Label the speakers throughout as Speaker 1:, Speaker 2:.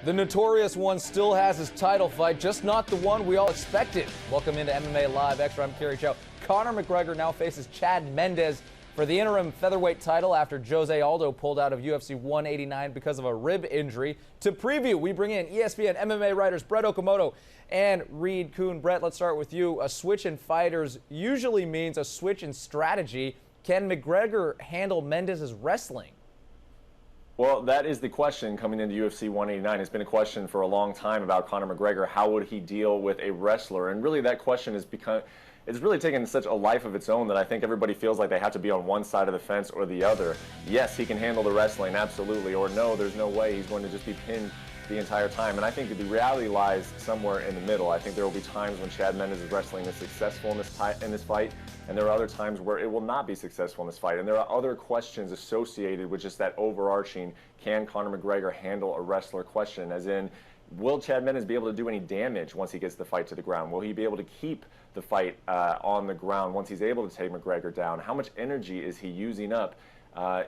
Speaker 1: The notorious one still has his title fight, just not the one we all expected. Welcome into MMA Live Extra. I'm Cary Chow. Conor McGregor now faces Chad Mendes for the interim featherweight title after Jose Aldo pulled out of UFC 189 because of a rib injury. To preview, we bring in ESPN MMA writers Brett Okamoto and Reed Kuhn. Brett, let's start with you. A switch in fighters usually means a switch in strategy. Can McGregor handle Mendes' wrestling?
Speaker 2: Well, that is the question coming into UFC 189. It's been a question for a long time about Conor McGregor. How would he deal with a wrestler? And really that question has become, it's really taken such a life of its own that I think everybody feels like they have to be on one side of the fence or the other. Yes, he can handle the wrestling, absolutely. Or no, there's no way he's going to just be pinned the entire time. And I think the reality lies somewhere in the middle. I think there will be times when Chad Mendes' wrestling is successful in this fight, and there are other times where it will not be successful in this fight. And there are other questions associated with just that overarching, can Conor McGregor handle a wrestler question, as in, will Chad Mendes be able to do any damage once he gets the fight to the ground? Will he be able to keep the fight on the ground once he's able to take McGregor down? How much energy is he using up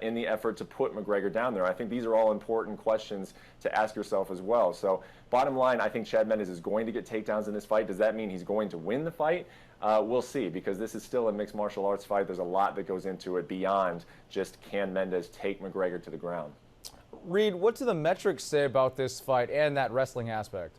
Speaker 2: in the effort to put McGregor down there? I think these are all important questions to ask yourself as well. So bottom line, I think Chad Mendes is going to get takedowns in this fight. Does that mean he's going to win the fight? We'll see, because this is still a mixed martial arts fight. There's a lot that goes into it beyond just can Mendes take McGregor to the ground.
Speaker 1: Reed, what do the metrics say about this fight and that wrestling aspect?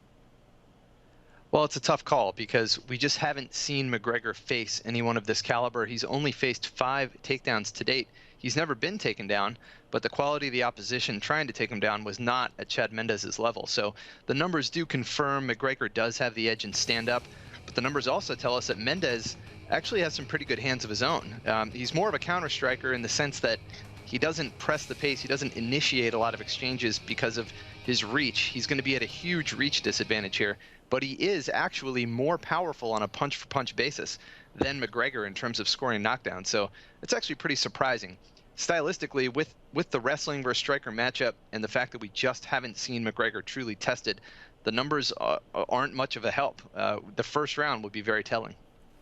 Speaker 3: Well, it's a tough call because we just haven't seen McGregor face anyone of this caliber. He's only faced 5 takedowns to date. He's never been taken down, but the quality of the opposition trying to take him down was not at Chad Mendes' level. So the numbers do confirm McGregor does have the edge in stand-up, but the numbers also tell us that Mendes actually has some pretty good hands of his own. He's more of a counter-striker in the sense that he doesn't press the pace. He doesn't initiate a lot of exchanges because of his reach. He's going to be at a huge reach disadvantage here, but he is actually more powerful on a punch-for-punch basis than McGregor in terms of scoring knockdowns. So it's actually pretty surprising. Stylistically, with the wrestling versus striker matchup and the fact that we just haven't seen McGregor truly tested, the numbers aren't much of a help. The first round would be very telling.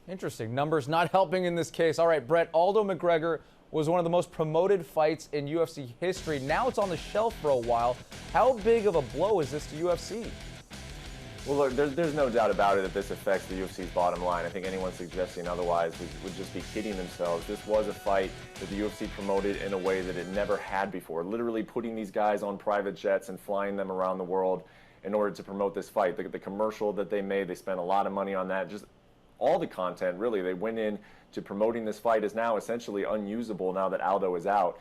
Speaker 1: Interesting. Numbers not helping in this case. All right, Brett, Aldo McGregor was one of the most promoted fights in UFC history. Now it's on the shelf for a while. How big of a blow is this to UFC?
Speaker 2: Well, look, there's no doubt about it that this affects the UFC's bottom line. I think anyone suggesting otherwise would just be kidding themselves. This was a fight that the UFC promoted in a way that it never had before, literally putting these guys on private jets and flying them around the world in order to promote this fight. The commercial that they made, they spent a lot of money on that. Just all the content, really, they went in to promoting this fight is now essentially unusable now that Aldo is out.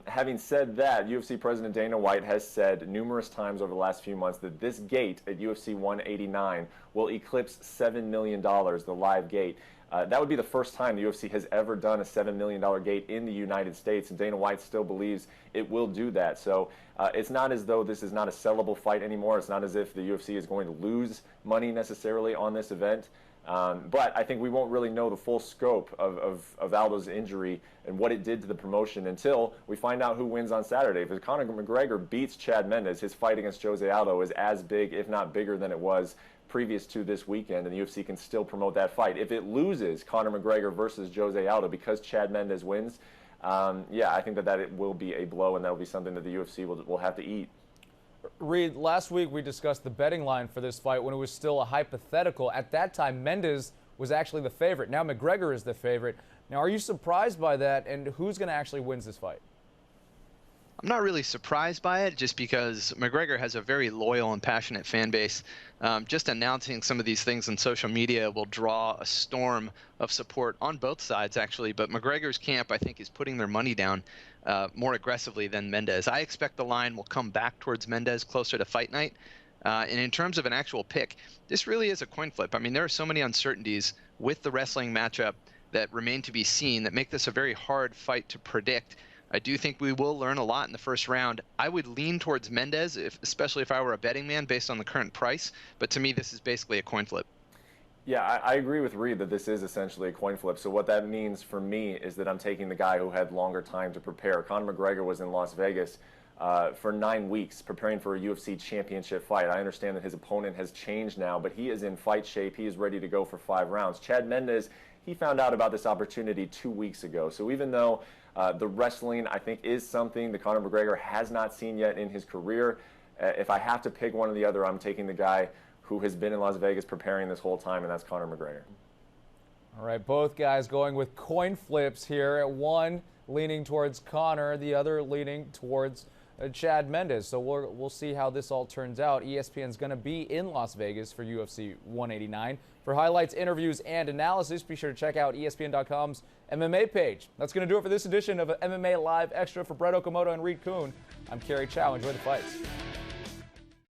Speaker 2: Having said that, UFC President Dana White has said numerous times over the last few months that this gate at UFC 189 will eclipse $7 million, the live gate. That would be the first time the UFC has ever done a $7 million gate in the United States, and Dana White still believes it will do that. So it's not as though this is not a sellable fight anymore. It's not as if the UFC is going to lose money necessarily on this event. But I think we won't really know the full scope of Aldo's injury and what it did to the promotion until we find out who wins on Saturday. If Conor McGregor beats Chad Mendes, his fight against Jose Aldo is as big, if not bigger, than it was previous to this weekend, and the UFC can still promote that fight. If it loses Conor McGregor versus Jose Aldo because Chad Mendes wins, yeah, I think that it will be a blow, and that will be something that the UFC will have to eat.
Speaker 1: Reed, last week we discussed the betting line for this fight when it was still a hypothetical. At that time, Mendes was actually the favorite. Now McGregor is the favorite. Now, are you surprised by that, and who's going to actually win this fight?
Speaker 3: I'm not really surprised by it, just because McGregor has a very loyal and passionate fan base. Just announcing some of these things on social media will draw a storm of support on both sides, actually. But McGregor's camp, I think, is putting their money down more aggressively than Mendes. I expect the line will come back towards Mendes closer to fight night. And in terms of an actual pick, this really is a coin flip. I mean, there are so many uncertainties with the wrestling matchup that remain to be seen that make this a very hard fight to predict. I do think we will learn a lot in the first round. I would lean towards Mendes, especially if I were a betting man based on the current price. But to me, this is basically a coin flip.
Speaker 2: Yeah, I agree with Reed that this is essentially a coin flip. So what that means for me is that I'm taking the guy who had longer time to prepare. Conor McGregor was in Las Vegas for 9 weeks preparing for a UFC championship fight. I understand that his opponent has changed now, but he is in fight shape. He is ready to go for 5 rounds. Chad Mendes, he found out about this opportunity 2 weeks ago. So even though the wrestling, I think, is something that Conor McGregor has not seen yet in his career, If I have to pick one or the other, I'm taking the guy who has been in Las Vegas preparing this whole time, and that's Conor McGregor.
Speaker 1: All right, both guys going with coin flips here. One leaning towards Conor, the other leaning towards Chad Mendes. So we'll see how this all turns out. ESPN's going to be in Las Vegas for UFC 189. For highlights, interviews, and analysis, be sure to check out ESPN.com's MMA page. That's going to do it for this edition of MMA Live Extra. For Brett Okamoto and Reed Kuhn, I'm Cary Chow. Enjoy the fights.